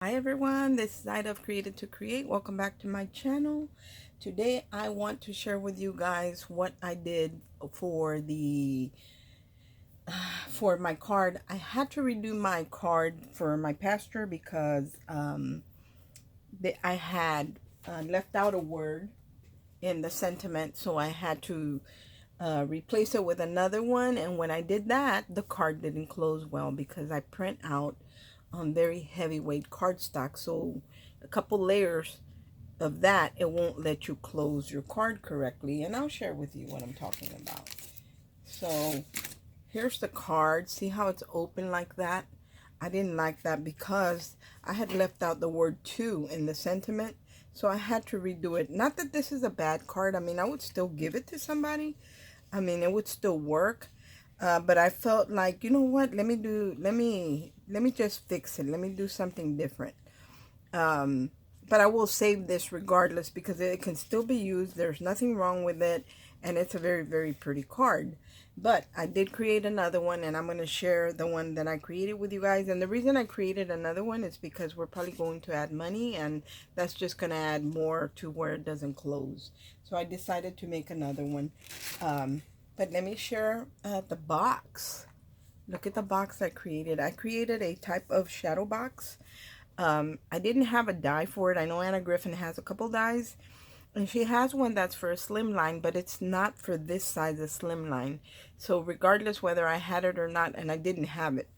Hi everyone, this is Ida of Created to Create. Welcome back to my channel. Today I want to share with you guys what I did for the for my card. I had to redo my card for my pastor because I had left out a word in the sentiment, so I had to replace it with another one. And when I did that, the card didn't close well because I print out on very heavyweight cardstock, so a couple layers of that, it won't let you close your card correctly. And I'll share with you what I'm talking about. So here's the card. See how it's open like that? I didn't like that because I had left out the word to in the sentiment, so I had to redo it. Not that this is a bad card. I mean, I would still give it to somebody. I mean, it would still work. But I felt like, you know what? Let me just fix it. Let me do something different. Um, but I will save this regardless because it can still be used. There's nothing wrong with it, and it's a very, very pretty card. But I did create another one, and I'm going to share the one that I created with you guys. And the reason I created another one is because we're probably going to add money, and that's just going to add more to where it doesn't close. So I decided to make another one. But let me share the box. Look at the box I created. I created a type of shadow box. I didn't have a die for it. I know Anna Griffin has a couple dies, and she has one that's for a slimline, but it's not for this size of slimline. So regardless whether I had it or not, and I didn't have it,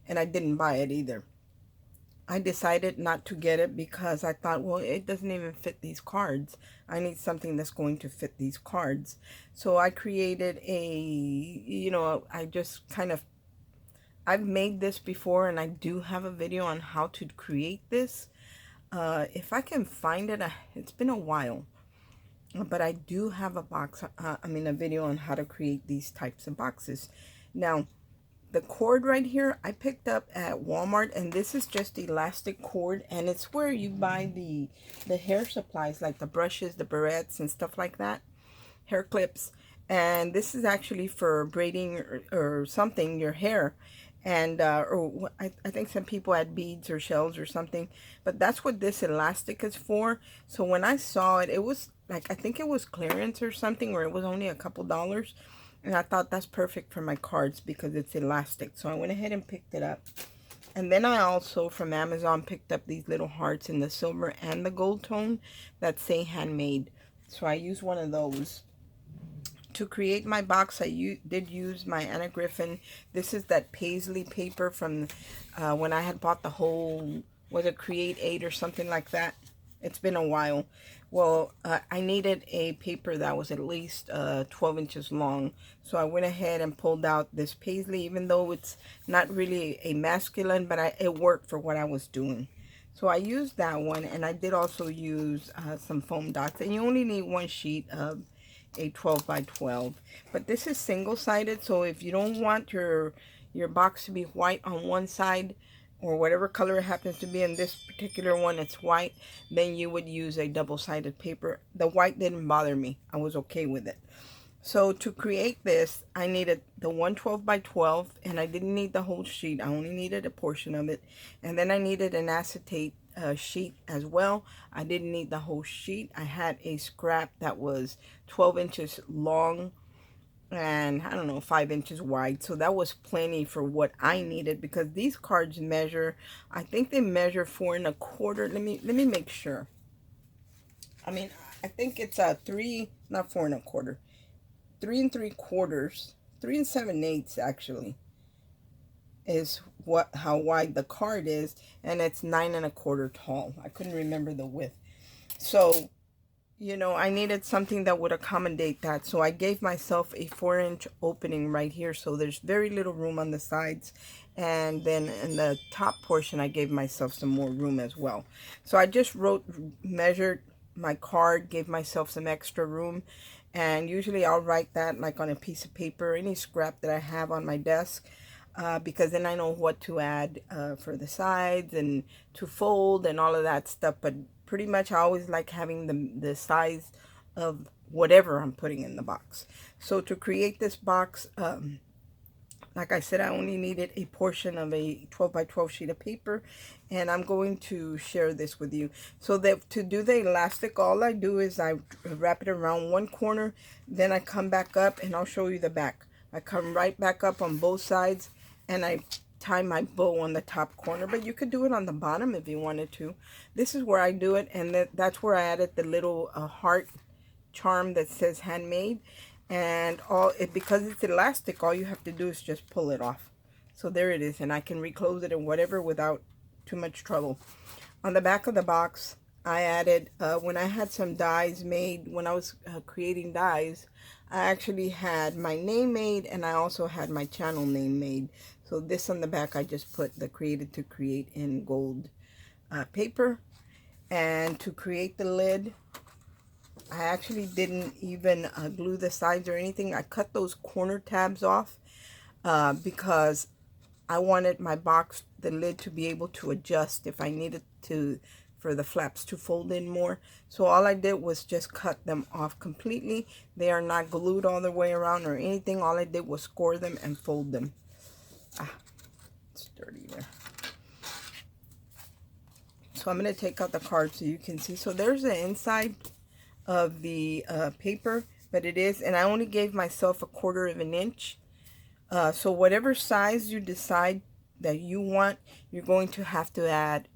and I didn't buy it either, I decided not to get it because I thought, well, it doesn't even fit these cards. I need something that's going to fit these cards. So I created I just kind of, I've made this before, and I do have a video on how to create this. If I can find it, it's been a while, but I do have a a video on how to create these types of boxes. Now, the cord right here, I picked up at Walmart, and this is just elastic cord, and it's where you buy the hair supplies, like the brushes, the barrettes, and stuff like that, hair clips. And this is actually for braiding or something your hair. And I think some people add beads or shells or something, but that's what this elastic is for. So when I saw it, it was like, I think it was clearance or something, or it was only a couple dollars, and I thought that's perfect for my cards because it's elastic. So I went ahead and picked it up. And then I also, from Amazon, picked up these little hearts in the silver and the gold tone that say handmade. So I used one of those. To create my box, I did use my Anna Griffin. This is that paisley paper from when I had bought the whole, was it Create 8 or something like that? It's been a while. Well, I needed a paper that was at least 12 inches long. So I went ahead and pulled out this paisley, even though it's not really a masculine, but it worked for what I was doing. So I used that one, and I did also use some foam dots. And you only need one sheet of a 12 by 12, but this is single-sided, so if you don't want your box to be white on one side, or whatever color it happens to be, in this particular one it's white, then you would use a double-sided paper. The white didn't bother me. I was okay with it. So to create this, I needed the 112 by 12, and I didn't need the whole sheet. I only needed a portion of it. And then I needed an acetate sheet as well. I didn't need the whole sheet. I had a scrap that was 12 inches long and, I don't know, 5 inches wide. So that was plenty for what I needed, because these cards measure, I think they measure 4 1/4. Let me make sure. I mean, I think it's a 3, not 4 1/4. 3 3/4, 3 7/8 actually is how wide the card is, and it's 9 1/4 tall. I couldn't remember the width. So, I needed something that would accommodate that. So I gave myself a 4-inch opening right here. So there's very little room on the sides. And then in the top portion, I gave myself some more room as well. So I just measured my card, gave myself some extra room. And usually I'll write that like on a piece of paper, any scrap that I have on my desk. Because then I know what to add for the sides and to fold and all of that stuff. But pretty much I always like having the size of whatever I'm putting in the box. So to create this box, Like I said, I only needed a portion of a 12 by 12 sheet of paper, and I'm going to share this with you. So that to do the elastic, all I do is I wrap it around one corner, then I come back up, and I'll show you the back. I come right back up on both sides, and I tie my bow on the top corner, but you could do it on the bottom if you wanted to. This is where I do it, and that's where I added the little heart charm that says handmade. And because it's elastic, all you have to do is just pull it off. So there it is, and I can reclose it and whatever without too much trouble. On the back of the box, I added, when I had some dies made, when I was creating dies, I actually had my name made, and I also had my channel name made. So this on the back, I just put the Created to Create in gold paper. And to create the lid, I actually didn't even glue the sides or anything. I cut those corner tabs off because I wanted my box, the lid, to be able to adjust if I needed to, for the flaps to fold in more. So all I did was just cut them off completely. They are not glued all the way around or anything. All I did was score them and fold them. It's dirty there. So I'm going to take out the card so you can see. So there's the inside of the paper, but it is, and I only gave myself 1/4 of an inch. So whatever size you decide that you want, you're going to have to add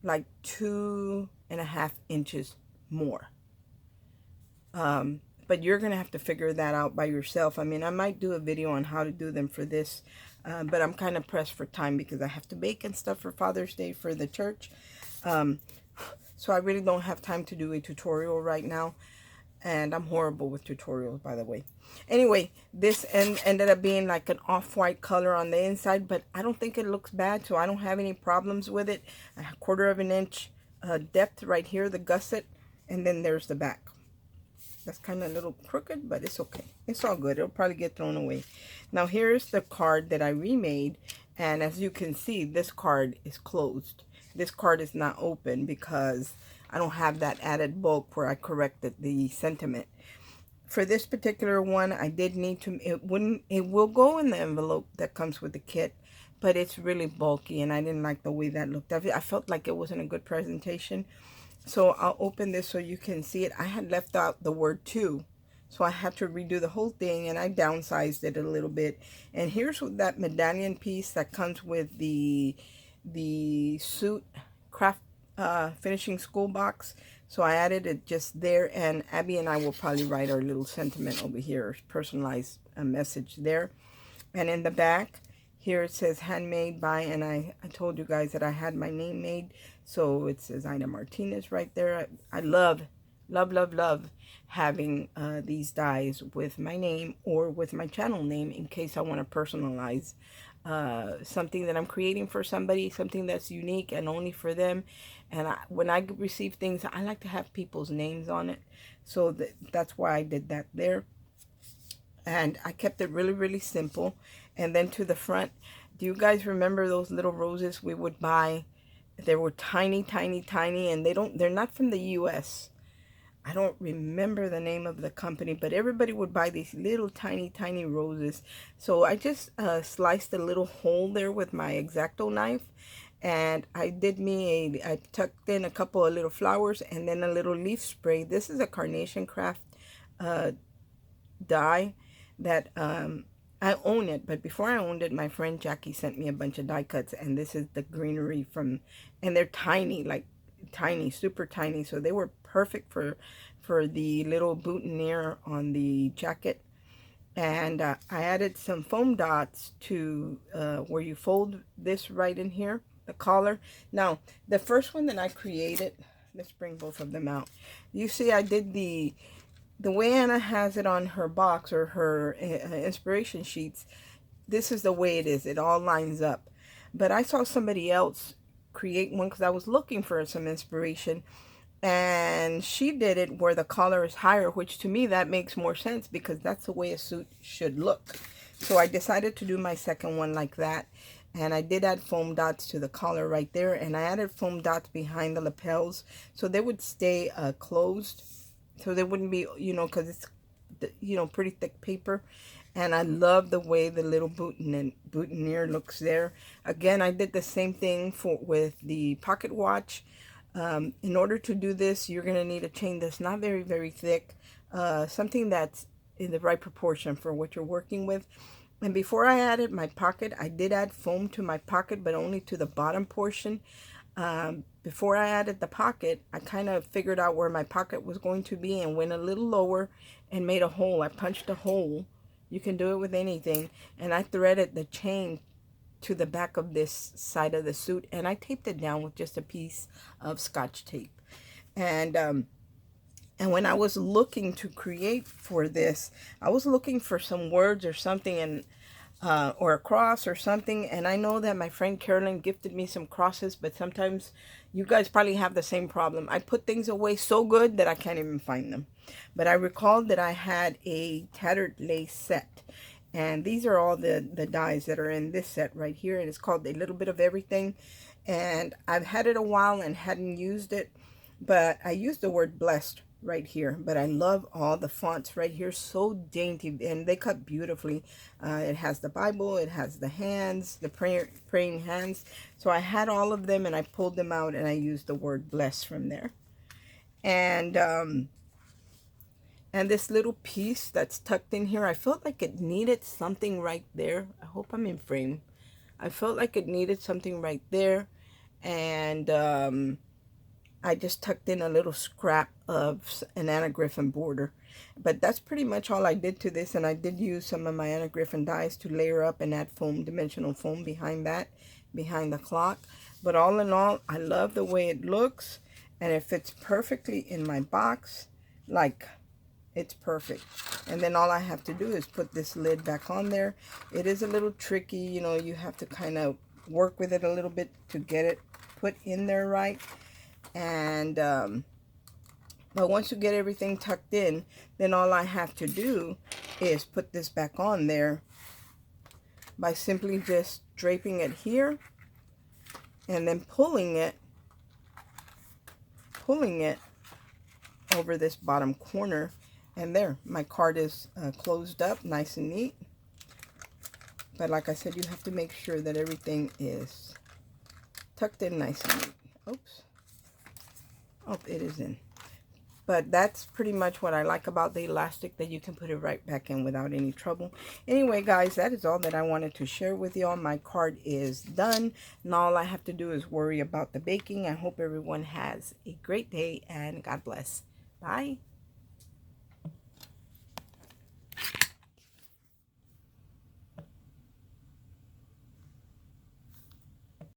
like 2.5 inches more. But you're gonna have to figure that out by yourself. I mean, I might do a video on how to do them for this, but I'm kind of pressed for time because I have to bake and stuff for Father's Day for the church. So I really don't have time to do a tutorial right now, and I'm horrible with tutorials, by the way. Anyway, this ended up being like an off-white color on the inside, but I don't think it looks bad, so I don't have any problems with it. A 1/4 of an inch depth right here, the gusset, and then there's the back. That's kind of a little crooked, but it's okay. It's all good. It'll probably get thrown away. Now here's the card that I remade, and as you can see, this card is closed. This card is not open because I don't have that added bulk where I corrected the sentiment. For this particular one, I did need to, it will go in the envelope that comes with the kit, but it's really bulky, and I didn't like the way that looked. I felt like it wasn't a good presentation. So I'll open this so you can see it. I had left out the word "to," so I had to redo the whole thing, and I downsized it a little bit. And here's that medallion piece that comes with the suit craft finishing school box. So I added it just there, and Abby and I will probably write our little sentiment over here, personalize a message there. And in the back here it says handmade by, and I told you guys that I had my name made, so it says Ida Martinez right there. I love having these dies with my name or with my channel name in case I want to personalize something that I'm creating for somebody, something that's unique and only for them. And when I receive things, I like to have people's names on it, so that's why I did that there. And I kept it really simple. And then to the front, do you guys remember those little roses we would buy? They were tiny, and they're not from the US. I don't remember the name of the company, but everybody would buy these little tiny roses. So I just sliced a little hole there with my X-Acto knife, and I tucked in a couple of little flowers and then a little leaf spray. This is a Carnation Craft die that I own it, but before I owned it, my friend Jackie sent me a bunch of die cuts, and this is the greenery from, and they're tiny, like tiny, super tiny, so they were perfect for the little boutonniere on the jacket. And I added some foam dots to where you fold this right in here, the collar. Now, the first one that I created, let's bring both of them out. You see, I did the way Anna has it on her box or her inspiration sheets. This is the way it is. It all lines up. But I saw somebody else create one because I was looking for some inspiration, and she did it where the collar is higher, which to me that makes more sense because that's the way a suit should look. So I decided to do my second one like that, and I did add foam dots to the collar right there, and I added foam dots behind the lapels so they would stay closed, so they wouldn't be, you know, because it's you know, pretty thick paper. And I love the way the little boutonniere looks there. Again, I did the same thing with the pocket watch. In order to do this, you're going to need a chain that's not very, very thick. Something that's in the right proportion for what you're working with. And before I added my pocket, I did add foam to my pocket, but only to the bottom portion. Before I added the pocket, I kind of figured out where my pocket was going to be and went a little lower and made a hole. I punched a hole. You can do it with anything. And I threaded the chain to the back of this side of the suit, and I taped it down with just a piece of Scotch tape. And when I was looking to create for this, I was looking for some words or something, and or a cross or something. And I know that my friend Carolyn gifted me some crosses, but sometimes you guys probably have the same problem. I put things away so good that I can't even find them. But I recalled that I had a tattered lace set. And these are all the dies that are in this set right here. And it's called A Little Bit of Everything. And I've had it a while and hadn't used it. But I used the word blessed right here. But I love all the fonts right here. So dainty. And they cut beautifully. It has the Bible. It has the hands. The praying hands. So I had all of them. And I pulled them out. And I used the word blessed from there. And this little piece that's tucked in here, I felt like it needed something right there. I hope I'm in frame. I felt like it needed something right there. And I just tucked in a little scrap of an Anna Griffin border. But that's pretty much all I did to this. And I did use some of my Anna Griffin dies to layer up and add foam, dimensional foam behind that, behind the clock. But all in all, I love the way it looks. And it fits perfectly in my box. Like, it's perfect. And then all I have to do is put this lid back on there. It is a little tricky, you know, you have to kind of work with it a little bit to get it put in there right. And but once you get everything tucked in, then all I have to do is put this back on there by simply just draping it here and then pulling it over this bottom corner. And there, my card is closed up, nice and neat. But like I said, you have to make sure that everything is tucked in nice and neat. Oops. Oh, it is in. But that's pretty much what I like about the elastic, that you can put it right back in without any trouble. Anyway, guys, that is all that I wanted to share with y'all. My card is done. And all I have to do is worry about the baking. I hope everyone has a great day, and God bless. Bye.